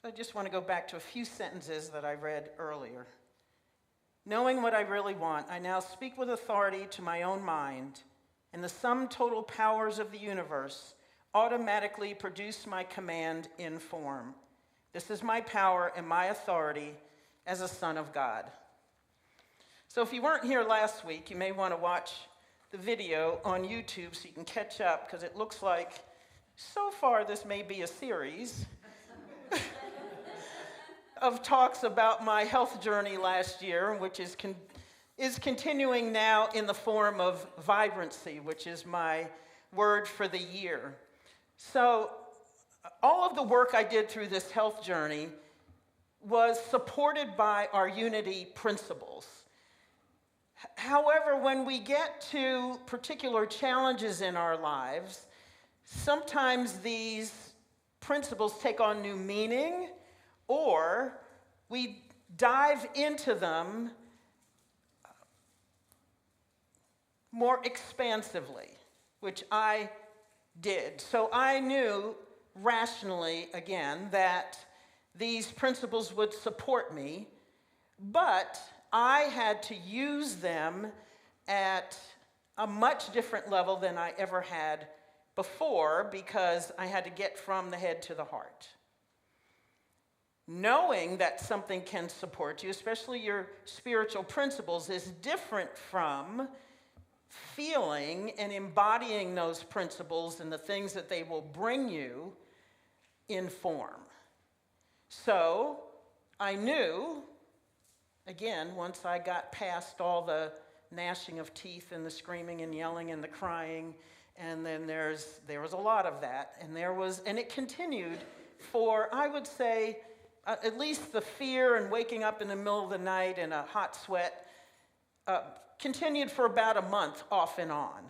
So I just want to go back to a few sentences that I read earlier. Knowing what I really want, I now speak with authority to my own mind, and the sum total powers of the universe automatically produce my command in form. This is my power and my authority as a son of God. So if you weren't here last week, you may want to watch the video on YouTube so you can catch up, because it looks like so far this may be a series of talks about my health journey last year, which is continuing now in the form of vibrancy, which is my word for the year. So all of the work I did through this health journey was supported by our unity principles. However, when we get to particular challenges in our lives, sometimes these principles take on new meaning, or we dive into them more expansively, which I did. So I knew rationally, again, that these principles would support me, but I had to use them at a much different level than I ever had before, because I had to get from the head to the heart. Knowing that something can support you, especially your spiritual principles, is different from feeling and embodying those principles and the things that they will bring you in form. So I knew, again, once I got past all the gnashing of teeth and the screaming and yelling and the crying, and then there was a lot of that, and it continued for, I would say, at least the fear and waking up in the middle of the night in a hot sweat continued for about a month off and on.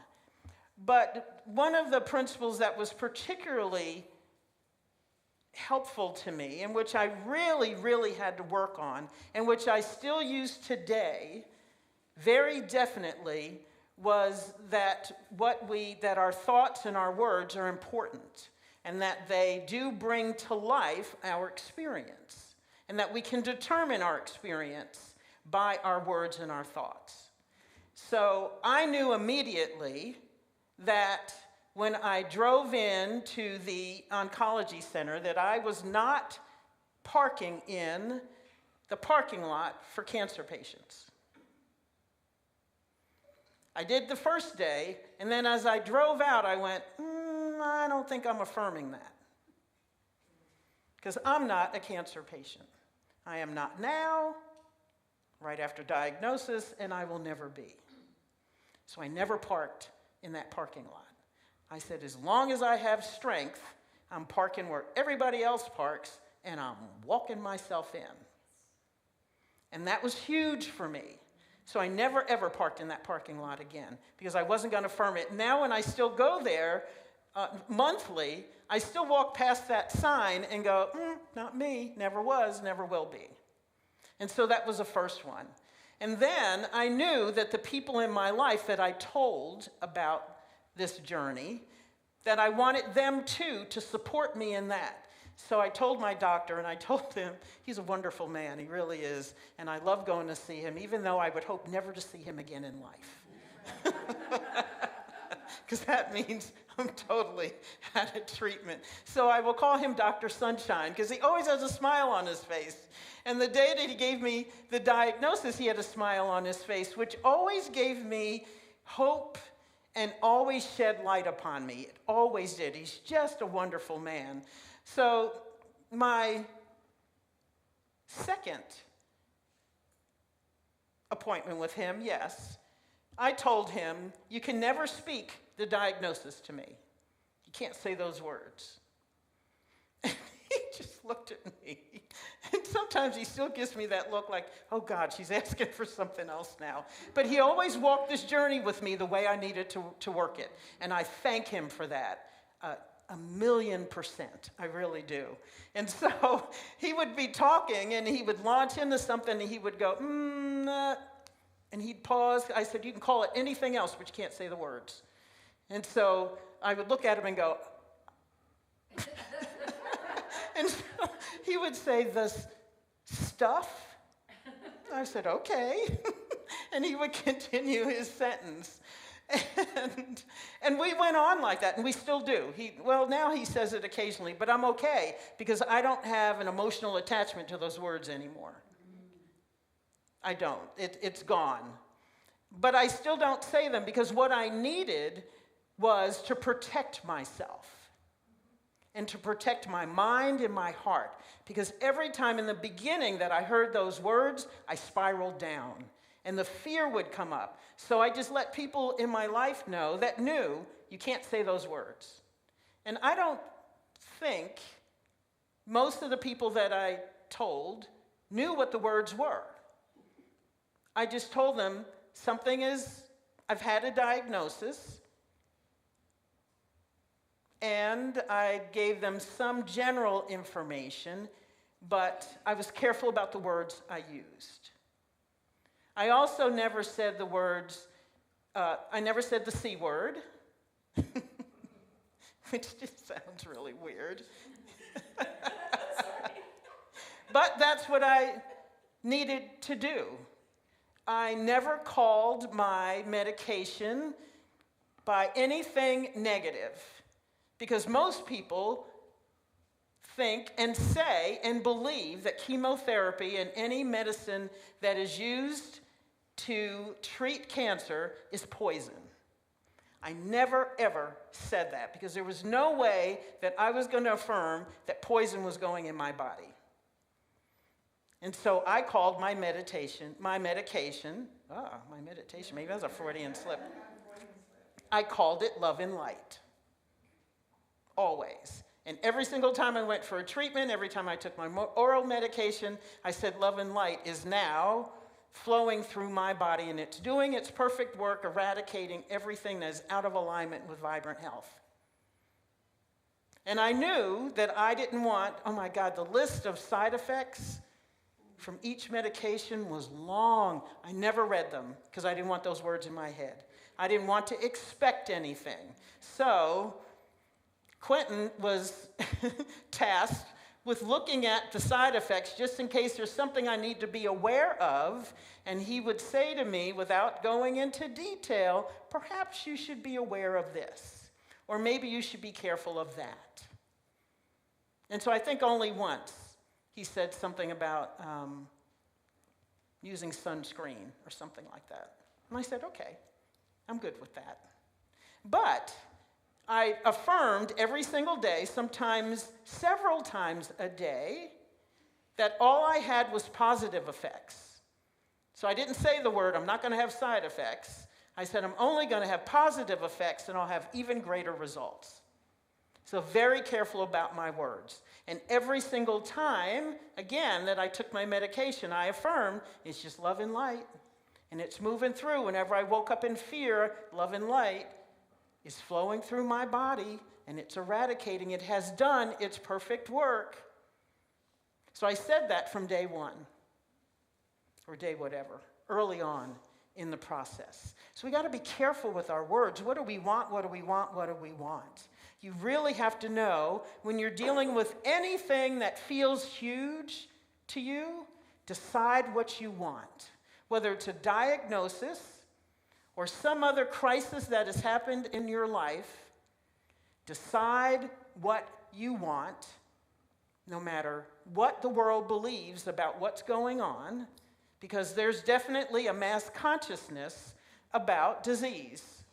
But one of the principles that was particularly helpful to me, and which I really, really had to work on, and which I still use today very definitely, was that our thoughts and our words are important, and that they do bring to life our experience, and that we can determine our experience by our words and our thoughts. So I knew immediately that when I drove in to the oncology center that I was not parking in the parking lot for cancer patients. I did the first day, and then as I drove out, I went, I don't think I'm affirming that. Because I'm not a cancer patient. I am not now, right after diagnosis, and I will never be. So I never parked in that parking lot. I said, as long as I have strength, I'm parking where everybody else parks, and I'm walking myself in. And that was huge for me. So I never, ever parked in that parking lot again, because I wasn't going to affirm it. Now when I still go there monthly, I still walk past that sign and go, not me, never was, never will be. And so that was the first one. And then I knew that the people in my life that I told about this journey, that I wanted them too to support me in that. So I told my doctor, and I told him, he's a wonderful man, he really is, and I love going to see him, even though I would hope never to see him again in life. Because that means I'm totally out of treatment. So I will call him Dr. Sunshine, because he always has a smile on his face. And the day that he gave me the diagnosis, he had a smile on his face, which always gave me hope and always shed light upon me. It always did. He's just a wonderful man. So my second appointment with him, yes, I told him, you can never speak the diagnosis to me. You can't say those words. And he just looked at me. And sometimes he still gives me that look like, oh God, she's asking for something else now. But he always walked this journey with me the way I needed to work it. And I thank him for that. 1,000,000%, I really do. And so he would be talking and he would launch into something and he would go, and he'd pause. I said, you can call it anything else, but you can't say the words. And so I would look at him and go, and so he would say, the stuff? I said, okay. And he would continue his sentence. And we went on like that, and we still do. Now he says it occasionally, but I'm okay because I don't have an emotional attachment to those words anymore. I don't. It's gone. But I still don't say them because what I needed was to protect myself and to protect my mind and my heart. Because every time in the beginning that I heard those words, I spiraled down. And the fear would come up. So I just let people in my life know that knew you can't say those words. And I don't think most of the people that I told knew what the words were. I just told them I've had a diagnosis, and I gave them some general information, but I was careful about the words I used. I also never said the words, I never said the C word, which just sounds really weird. But that's what I needed to do. I never called my medication by anything negative, because most people think and say and believe that chemotherapy and any medicine that is used to treat cancer is poison. I never, ever said that because there was no way that I was going to affirm that poison was going in my body. And so I called my medication, maybe that was a Freudian slip. I called it Love and Light. Always. And every single time I went for a treatment, every time I took my oral medication, I said Love and Light is now flowing through my body, and it's doing its perfect work, eradicating everything that is out of alignment with vibrant health. And I knew that I didn't want, oh my God, the list of side effects from each medication was long. I never read them because I didn't want those words in my head. I didn't want to expect anything. So Quentin was tasked with looking at the side effects just in case there's something I need to be aware of. And he would say to me, without going into detail, perhaps you should be aware of this, or maybe you should be careful of that. And so I think only once he said something about using sunscreen or something like that. And I said, okay, I'm good with that. But I affirmed every single day, sometimes several times a day, that all I had was positive effects. So I didn't say the word, I'm not going to have side effects. I said, I'm only going to have positive effects and I'll have even greater results. So very careful about my words. And every single time, again, that I took my medication, I affirmed, it's just love and light. And it's moving through. Whenever I woke up in fear, love and light is flowing through my body, and it's eradicating. It has done its perfect work. So I said that from day one, or day whatever, early on in the process. So we got to be careful with our words. What do we want? What do we want? What do we want? You really have to know when you're dealing with anything that feels huge to you, decide what you want. Whether it's a diagnosis or some other crisis that has happened in your life, decide what you want, no matter what the world believes about what's going on, because there's definitely a mass consciousness about disease,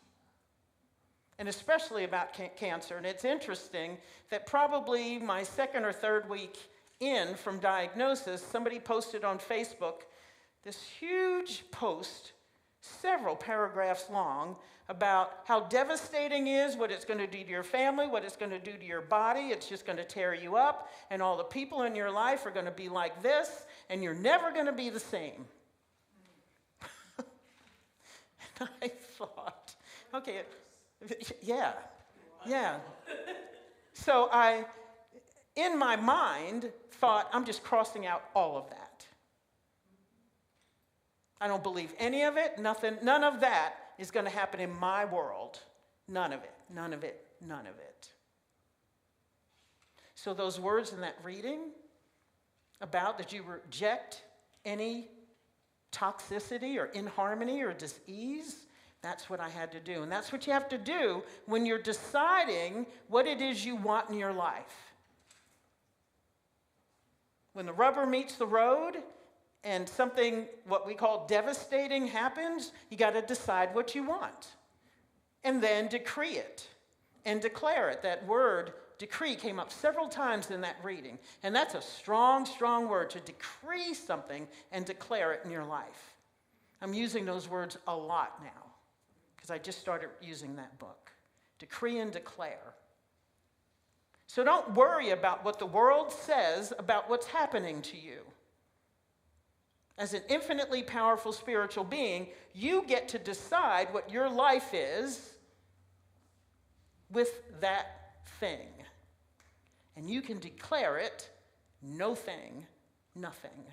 and especially about cancer. And it's interesting that probably my second or third week in from diagnosis, somebody posted on Facebook this huge post, several paragraphs long, about how devastating is, what it's going to do to your family, what it's going to do to your body. It's just going to tear you up, and all the people in your life are going to be like this, and you're never going to be the same. And I thought, okay, yeah. So I, in my mind, thought, I'm just crossing out all of that. I don't believe any of it, nothing, none of that is going to happen in my world. None of it, none of it, none of it. So those words in that reading about that you reject any toxicity or inharmony or disease. That's what I had to do. And that's what you have to do when you're deciding what it is you want in your life. When the rubber meets the road and something, what we call devastating, happens, you got to decide what you want. And then decree it and declare it. That word, decree, came up several times in that reading. And that's a strong, strong word, to decree something and declare it in your life. I'm using those words a lot now because I just started using that book. Decree and declare. So don't worry about what the world says about what's happening to you. As an infinitely powerful spiritual being, you get to decide what your life is with that thing. And you can declare it, no thing, nothing.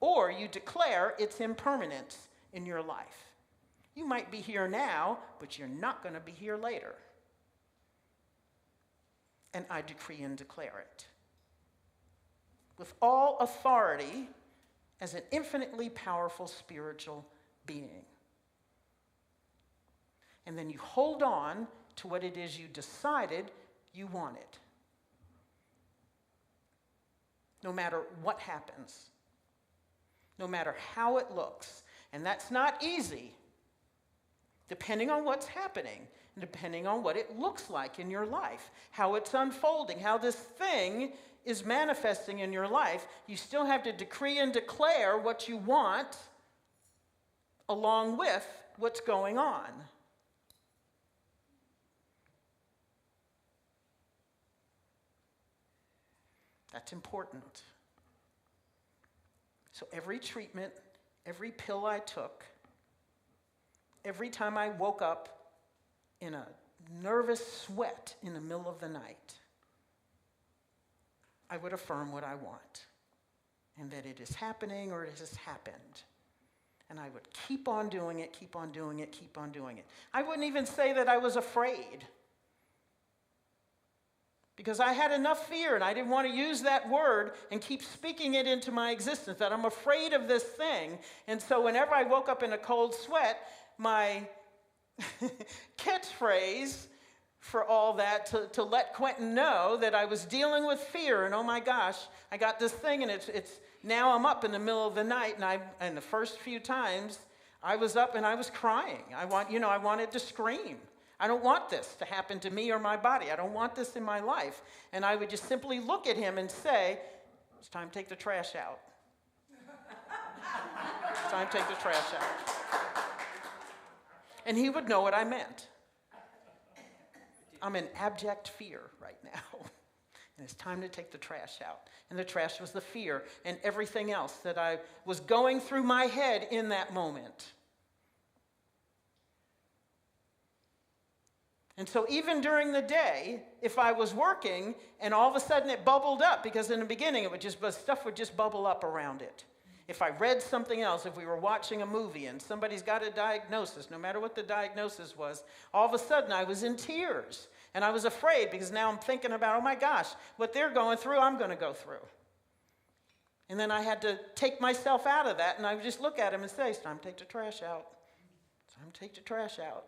Or you declare its impermanence in your life. You might be here now, but you're not going to be here later. And I decree and declare it. With all authority, as an infinitely powerful spiritual being. And then you hold on to what it is you decided you wanted. No matter what happens. No matter how it looks. And that's not easy. Depending on what's happening. And depending on what it looks like in your life. How it's unfolding. How this thing is manifesting in your life. You still have to decree and declare what you want along with what's going on. That's important. So every treatment, every pill I took, every time I woke up in a nervous sweat in the middle of the night, I would affirm what I want, and that it is happening or it has happened. And I would keep on doing it, keep on doing it, keep on doing it. I wouldn't even say that I was afraid, because I had enough fear, and I didn't want to use that word and keep speaking it into my existence, that I'm afraid of this thing. And so whenever I woke up in a cold sweat, my catchphrase for all that, to let Quentin know that I was dealing with fear, and oh my gosh, I got this thing, and it's now I'm up in the middle of the night, and the first few times I was up and I was crying. I wanted to scream. I don't want this to happen to me or my body. I don't want this in my life. And I would just simply look at him and say, it's time to take the trash out. It's time to take the trash out. And he would know what I meant. I'm in abject fear right now. And it's time to take the trash out. And the trash was the fear and everything else that I was going through my head in that moment. And so even during the day, if I was working and all of a sudden it bubbled up, because in the beginning stuff would just bubble up around it. If I read something else, if we were watching a movie and somebody's got a diagnosis, no matter what the diagnosis was, all of a sudden I was in tears. And I was afraid, because now I'm thinking about, oh my gosh, what they're going through, I'm going to go through. And then I had to take myself out of that, and I would just look at him and say, it's time to take the trash out. It's time to take the trash out.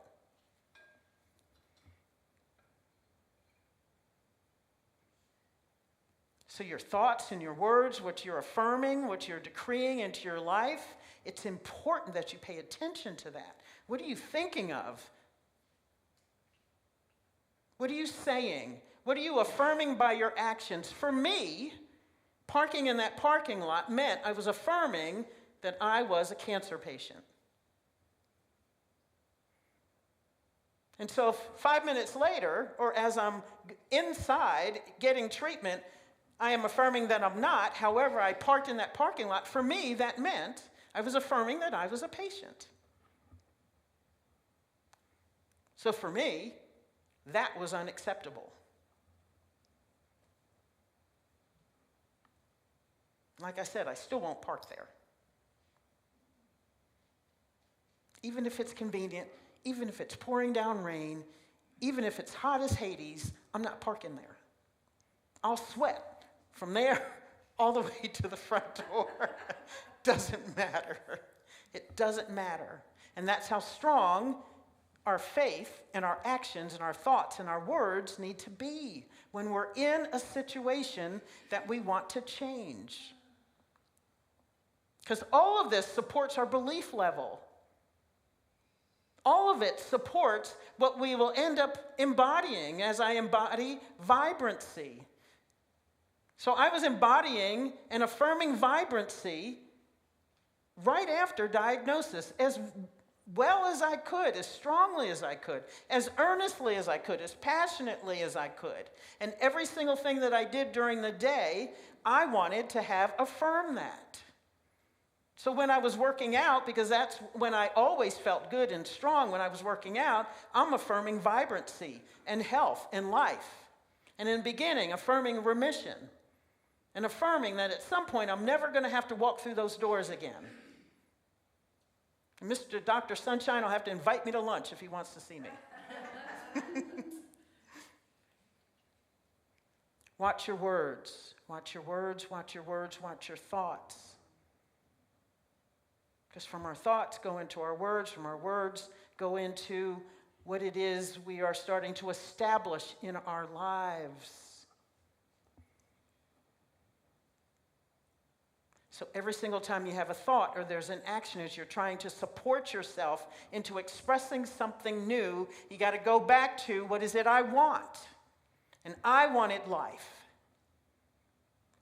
So your thoughts and your words, what you're affirming, what you're decreeing into your life, it's important that you pay attention to that. What are you thinking of? What are you saying? What are you affirming by your actions? For me, parking in that parking lot meant I was affirming that I was a cancer patient. And so 5 minutes later, or as I'm inside getting treatment, I am affirming that I'm not. However, I parked in that parking lot. For me, that meant I was affirming that I was a patient. So for me, that was unacceptable. Like I said, I still won't park there. Even if it's convenient, even if it's pouring down rain, even if it's hot as Hades, I'm not parking there. I'll sweat from there all the way to the front door. Doesn't matter. It doesn't matter. And that's how strong our faith and our actions and our thoughts and our words need to be when we're in a situation that we want to change. Because all of this supports our belief level. All of it supports what we will end up embodying as I embody vibrancy. So I was embodying and affirming vibrancy right after diagnosis, as well as I could, as strongly as I could, as earnestly as I could, as passionately as I could. And every single thing that I did during the day, I wanted to have affirmed that. So when I was working out, because that's when I always felt good and strong when I was working out, I'm affirming vibrancy and health and life. And in the beginning, affirming remission. And affirming that at some point I'm never going to have to walk through those doors again. And Mr. Dr. Sunshine will have to invite me to lunch if he wants to see me. Watch your words. Watch your words, watch your words, watch your thoughts. Because from our thoughts go into our words, from our words go into what it is we are starting to establish in our lives. So every single time you have a thought or there's an action as you're trying to support yourself into expressing something new, you got to go back to what is it I want? And I wanted life.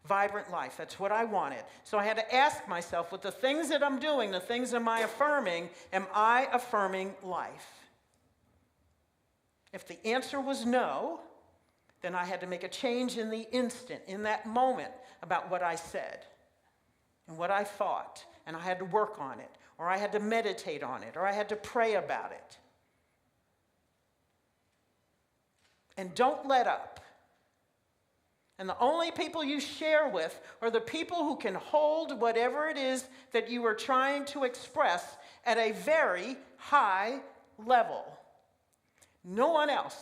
Vibrant life. That's what I wanted. So I had to ask myself, with the things that I'm doing, the things am I affirming life? If the answer was no, then I had to make a change in the instant, in that moment, about what I said and what I thought. And I had to work on it, or I had to meditate on it, or I had to pray about it. And don't let up. And the only people you share with are the people who can hold whatever it is that you are trying to express at a very high level. No one else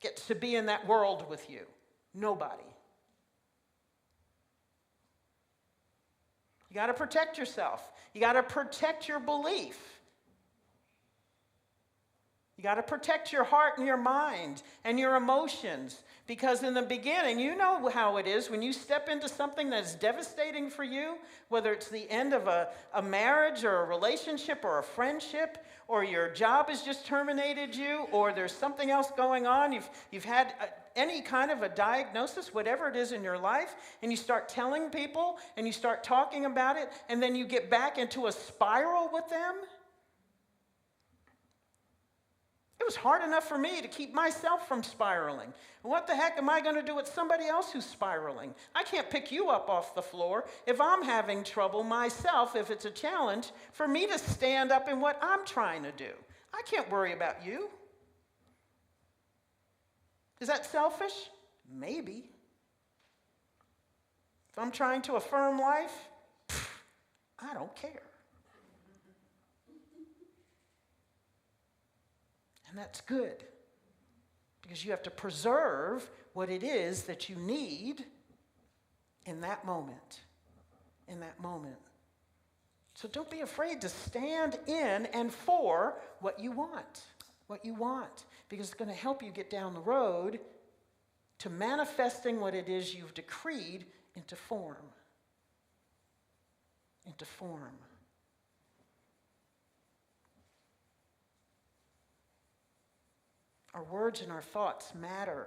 gets to be in that world with you. Nobody. You got to protect yourself. You got to protect your belief. You got to protect your heart and your mind and your emotions. Because in the beginning, you know how it is when you step into something that's devastating for you, whether it's the end of a marriage or a relationship or a friendship, or your job has just terminated you, or there's something else going on, you've had any kind of a diagnosis, whatever it is in your life, and you start telling people and you start talking about it, and then you get back into a spiral with them. It was hard enough for me to keep myself from spiraling. What the heck am I going to do with somebody else who's spiraling? I can't pick you up off the floor if I'm having trouble myself, if it's a challenge for me to stand up in what I'm trying to do. I can't worry about you. Is that selfish? Maybe. If I'm trying to affirm life, I don't care. And that's good, because you have to preserve what it is that you need in that moment. In that moment. So don't be afraid to stand in and for what you want. What you want. Because it's going to help you get down the road to manifesting what it is you've decreed into form. Into form. Our words and our thoughts matter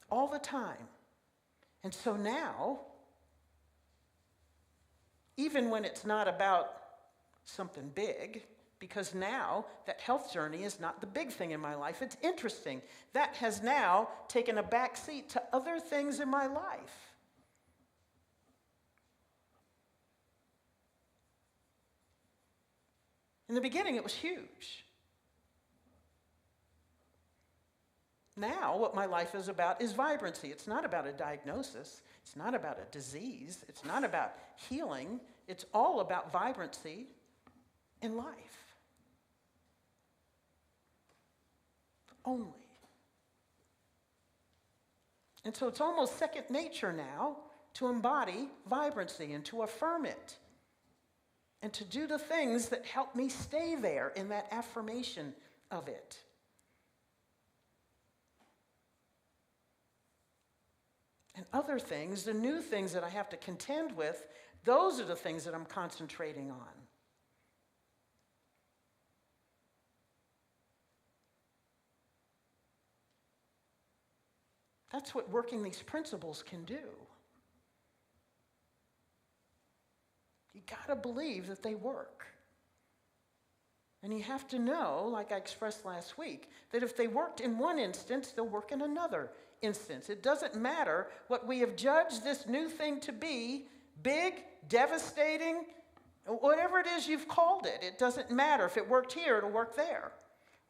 all the time. And so now, even when it's not about something big, because now that health journey is not the big thing in my life, it's interesting. That has now taken a back seat to other things in my life. In the beginning, it was huge. Now, what my life is about is vibrancy. It's not about a diagnosis. It's not about a disease. It's not about healing. It's all about vibrancy in life. Only. And so it's almost second nature now to embody vibrancy and to affirm it and to do the things that help me stay there in that affirmation of it. And other things, the new things that I have to contend with, those are the things that I'm concentrating on. That's what working these principles can do. You got to believe that they work. And you have to know, like I expressed last week, that if they worked in one instance, they'll work in another instance. It doesn't matter what we have judged this new thing to be, big, devastating, whatever it is you've called it. It doesn't matter. If it worked here, it'll work there.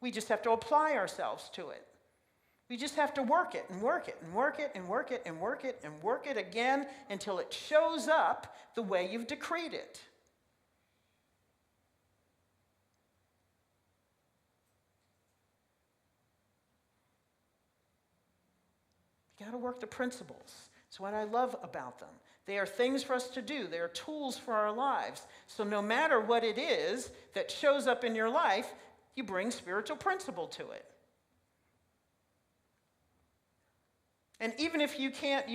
We just have to apply ourselves to it. We just have to work it and work it and work it and work it and work it and work it again until it shows up the way you've decreed it. You got to work the principles. It's what I love about them. They are things for us to do. They are tools for our lives. So no matter what it is that shows up in your life, you bring spiritual principle to it. And even if you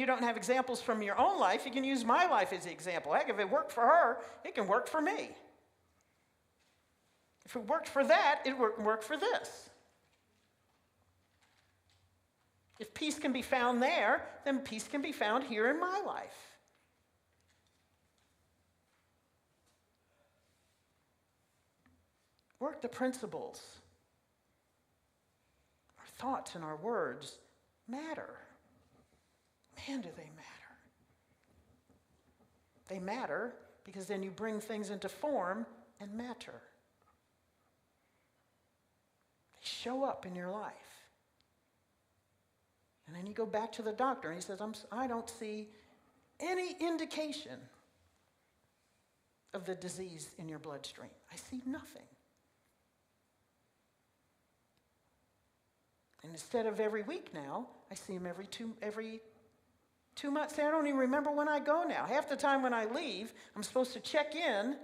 don't have examples from your own life, you can use my life as the example. Heck, if it worked for her, it can work for me. If it worked for that, it can work for this. If peace can be found there, then peace can be found here in my life. Work the principles. Our thoughts and our words matter. Man, do they matter. They matter because then you bring things into form and matter. They show up in your life. And then you go back to the doctor and he says, I don't see any indication of the disease in your bloodstream. I see nothing. And instead of every week now, I see him every 2 months. I don't even remember when I go now. Half the time when I leave, I'm supposed to check in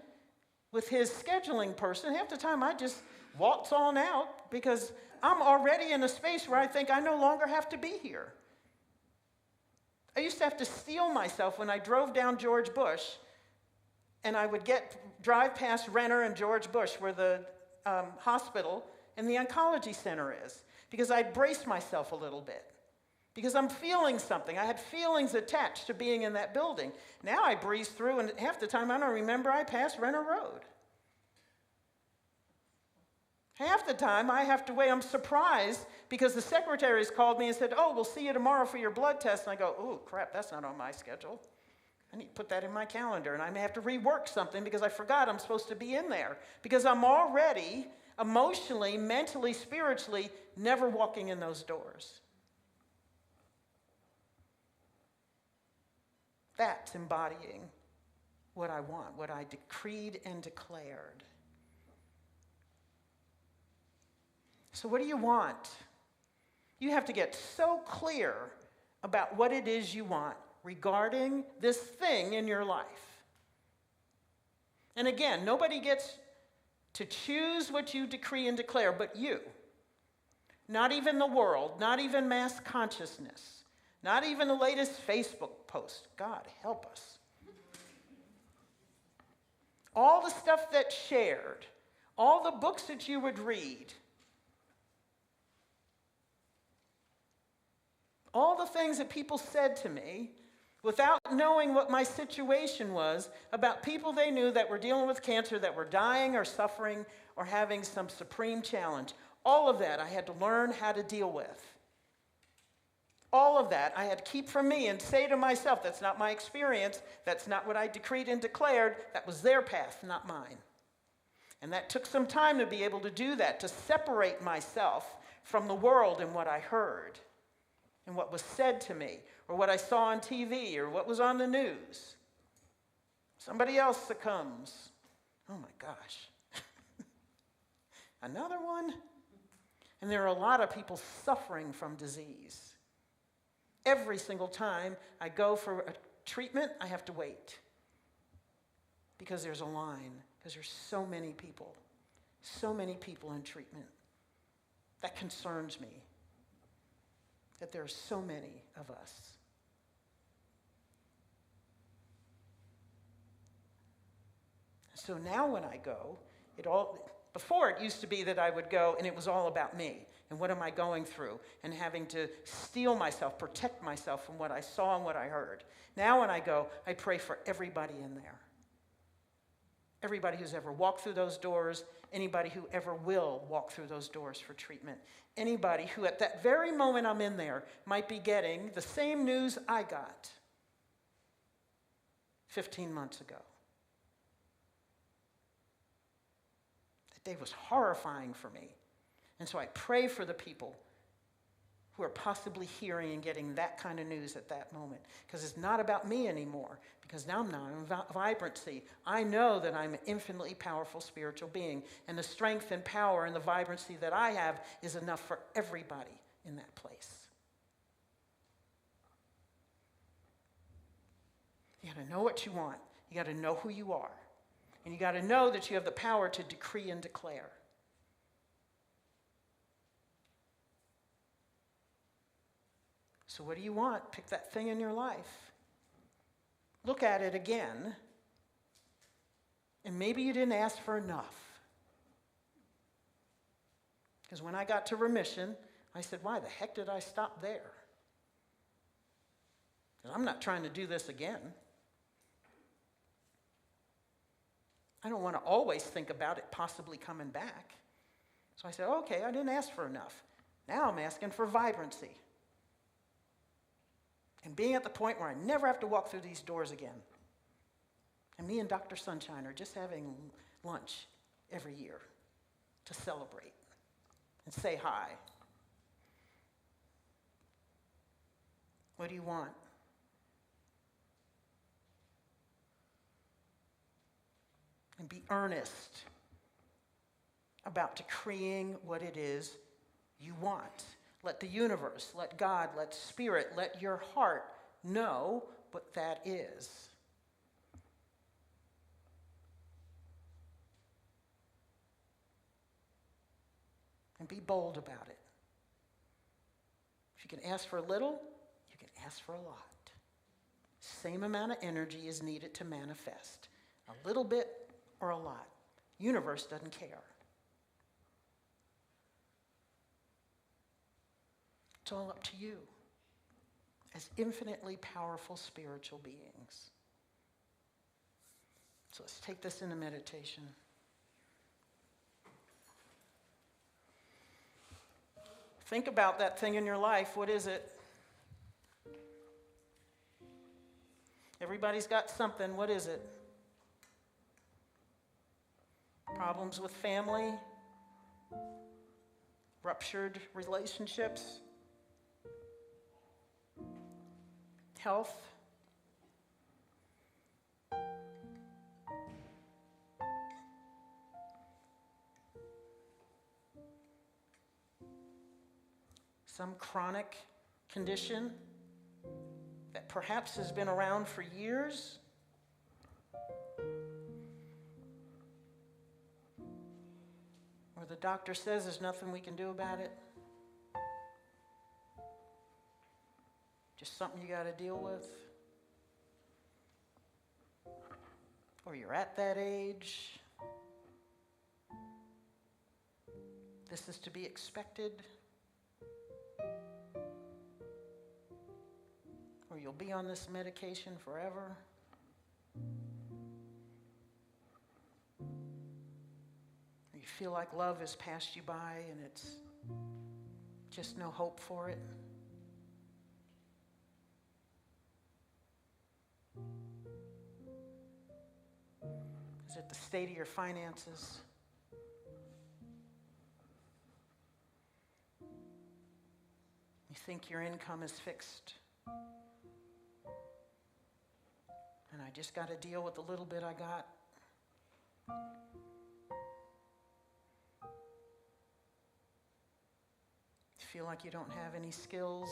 with his scheduling person. Half the time I just waltz on out because I'm already in a space where I think I no longer have to be here. I used to have to steel myself when I drove down George Bush and I would drive past Renner and George Bush where the hospital and the oncology center is, because I'd brace myself a little bit. Because I'm feeling something. I had feelings attached to being in that building. Now I breeze through, and half the time I don't remember I passed Renner Road. Half the time I have to wait. I'm surprised because the secretaries called me and said, oh, we'll see you tomorrow for your blood test. And I go, oh, crap, that's not on my schedule. I need to put that in my calendar. And I may have to rework something because I forgot I'm supposed to be in there. Because I'm already emotionally, mentally, spiritually never walking in those doors. That's embodying what I want, what I decreed and declared. So what do you want? You have to get so clear about what it is you want regarding this thing in your life. And again, nobody gets to choose what you decree and declare but you. Not even the world, not even mass consciousness. Not even the latest Facebook post. God, help us. All the stuff that's shared, all the books that you would read, all the things that people said to me without knowing what my situation was about people they knew that were dealing with cancer, that were dying or suffering or having some supreme challenge. All of that I had to learn how to deal with. All of that I had to keep from me and say to myself, that's not my experience, that's not what I decreed and declared, that was their path, not mine. And that took some time to be able to do that, to separate myself from the world and what I heard and what was said to me or what I saw on TV or what was on the news. Somebody else succumbs. Oh my gosh. Another one? And there are a lot of people suffering from disease. every single time I go for a treatment, I have to wait. Because there's a line, because there's so many people in treatment. That concerns me, that there are so many of us. So now when I go, before it used to be that I would go and it was all about me and what am I going through and having to steel myself, protect myself from what I saw and what I heard. Now when I go, I pray for everybody in there. Everybody who's ever walked through those doors, anybody who ever will walk through those doors for treatment, anybody who at that very moment I'm in there might be getting the same news I got 15 months ago. That day was horrifying for me. And so I pray for the people who are possibly hearing and getting that kind of news at that moment. Because it's not about me anymore. Because now I'm not in vibrancy. I know that I'm an infinitely powerful spiritual being. And the strength and power and the vibrancy that I have is enough for everybody in that place. You got to know what you want. You got to know who you are. And you got to know that you have the power to decree and declare. So what do you want? Pick that thing in your life. Look at it again. And maybe you didn't ask for enough. Because when I got to remission, I said, why the heck did I stop there? Because I'm not trying to do this again. I don't want to always think about it possibly coming back. So I said, okay, I didn't ask for enough. Now I'm asking for vibrancy. And being at the point where I never have to walk through these doors again. And me and Dr. Sunshine are just having lunch every year to celebrate and say hi. What do you want? And be earnest about decreeing what it is you want. Let the universe, let God, let Spirit, let your heart know what that is. And be bold about it. If you can ask for a little, you can ask for a lot. Same amount of energy is needed to manifest. A little bit or a lot. Universe doesn't care. It's all up to you as infinitely powerful spiritual beings. So let's take this into meditation. Think about that thing in your life. What is it? Everybody's got something. What is it? Problems with family? Ruptured relationships? Health? Some chronic condition that perhaps has been around for years? Or the doctor says there's nothing we can do about it? Just something you got to deal with? Or you're at that age? This is to be expected? Or you'll be on this medication forever? Or you feel like love has passed you by and it's just no hope for it? Is it the state of your finances? You think your income is fixed? And I just got to deal with the little bit I got? You feel like you don't have any skills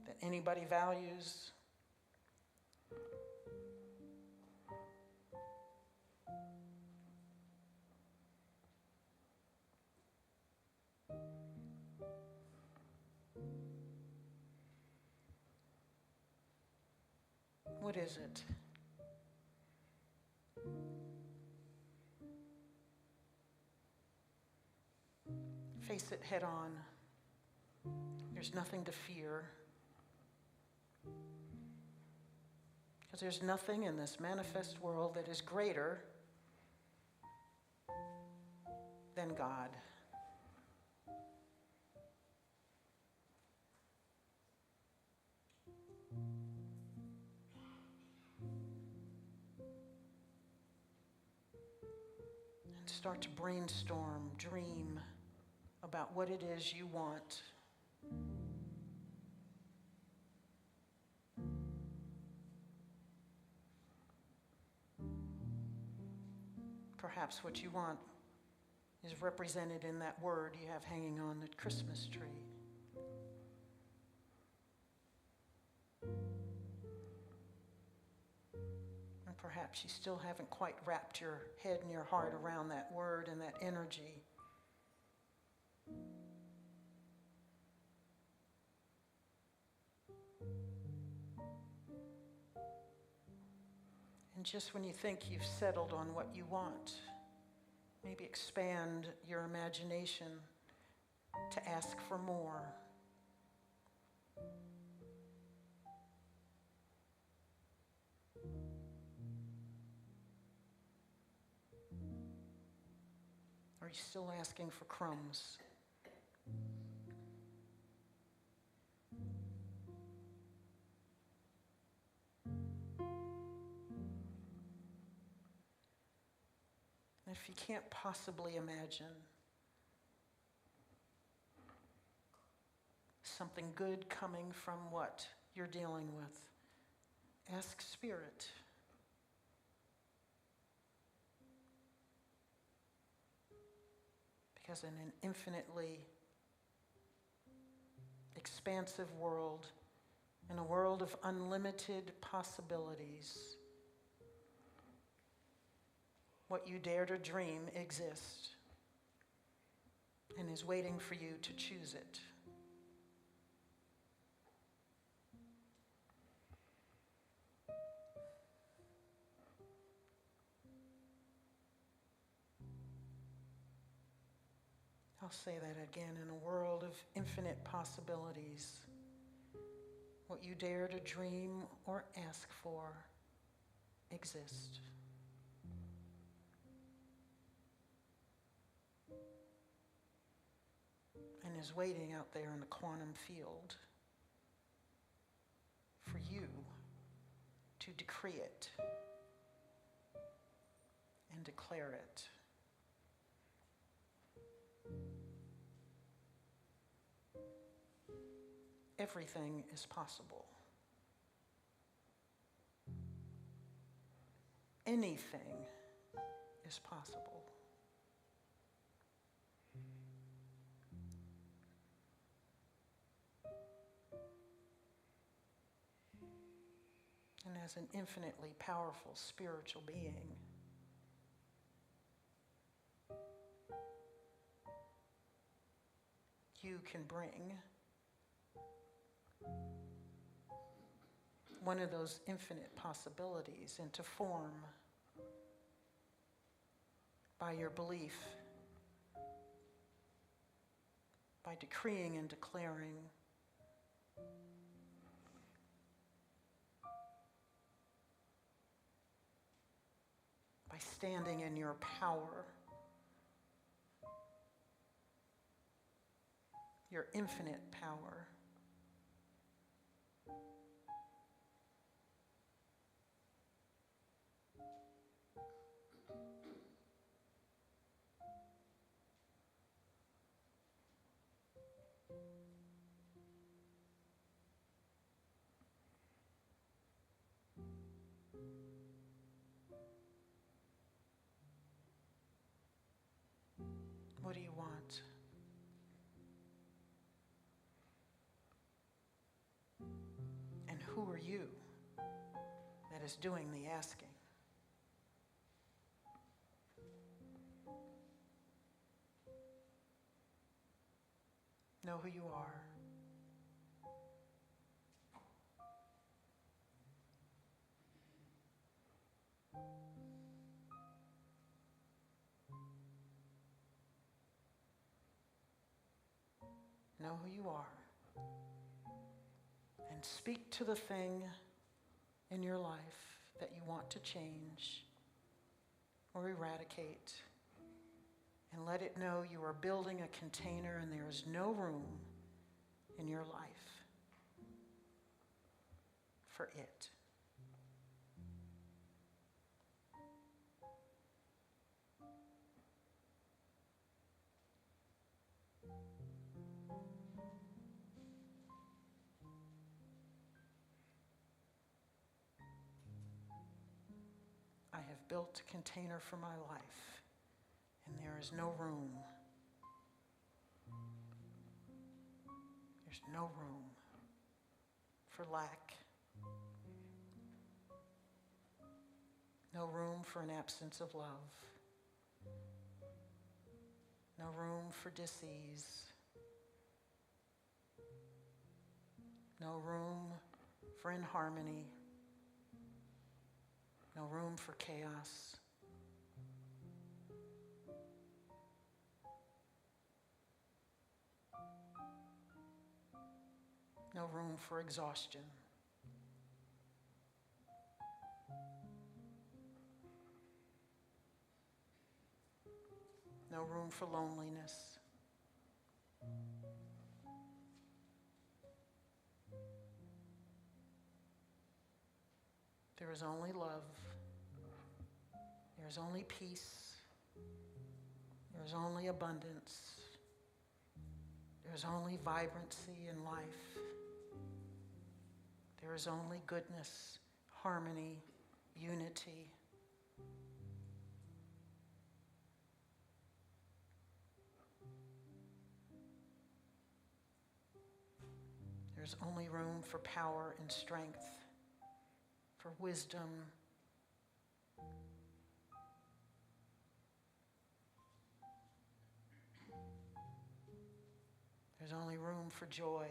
that anybody values. What is it? Face it head on. There's nothing to fear. Because there's nothing in this manifest world that is greater than God. And start to brainstorm, dream about what it is you want. Perhaps what you want is represented in that word you have hanging on the Christmas tree. And perhaps you still haven't quite wrapped your head and your heart around that word and that energy. And just when you think you've settled on what you want, maybe expand your imagination to ask for more. Are you still asking for crumbs? If you can't possibly imagine something good coming from what you're dealing with, ask Spirit. Because in an infinitely expansive world, in a world of unlimited possibilities, what you dare to dream exists and is waiting for you to choose it. I'll say that again. In a world of infinite possibilities, what you dare to dream or ask for exists. And is waiting out there in the quantum field for you to decree it and declare it. Everything is possible. Anything is possible. And as an infinitely powerful spiritual being, you can bring one of those infinite possibilities into form by your belief, by decreeing and declaring, by standing in your power, your infinite power. What do you want? is doing the asking. Know who you are. Know who you are. And speak to the thing in your life that you want to change or eradicate. And let it know you are building a container and there is no room in your life for it. I have built a container for my life, and there is no room. There's no room for lack. No room for an absence of love. No room for dis-ease. No room for inharmony. No room for chaos. No room for exhaustion. No room for loneliness. There is only love. There is only peace. There is only abundance. There is only vibrancy in life. There is only goodness, harmony, unity. There's only room for power and strength, for wisdom. There's only room for joy.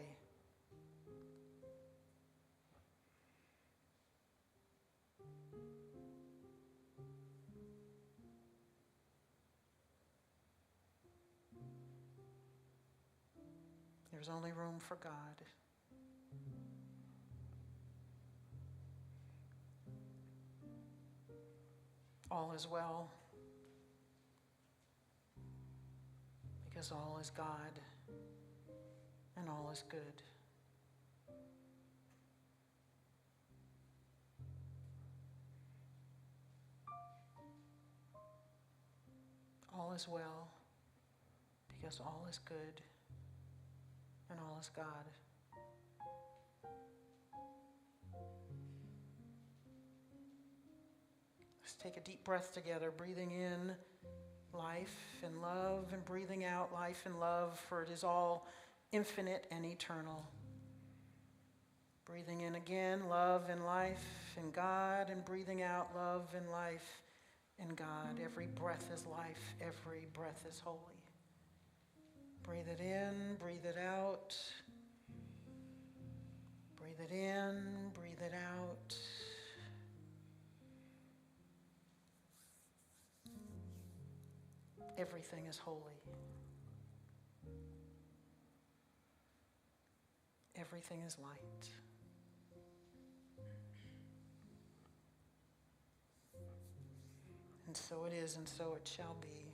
There's only room for God. All is well, because all is God and all is good. All is well, because all is good and all is God. Let's take a deep breath together, breathing in life and love and breathing out life and love, for it is all infinite and eternal. Breathing in again, love and life and God, and breathing out love and life and God. Every breath is life, every breath is holy. Breathe it in, breathe it out. Breathe it in, breathe it out. Everything is holy. Everything is light. And so it is, and so it shall be.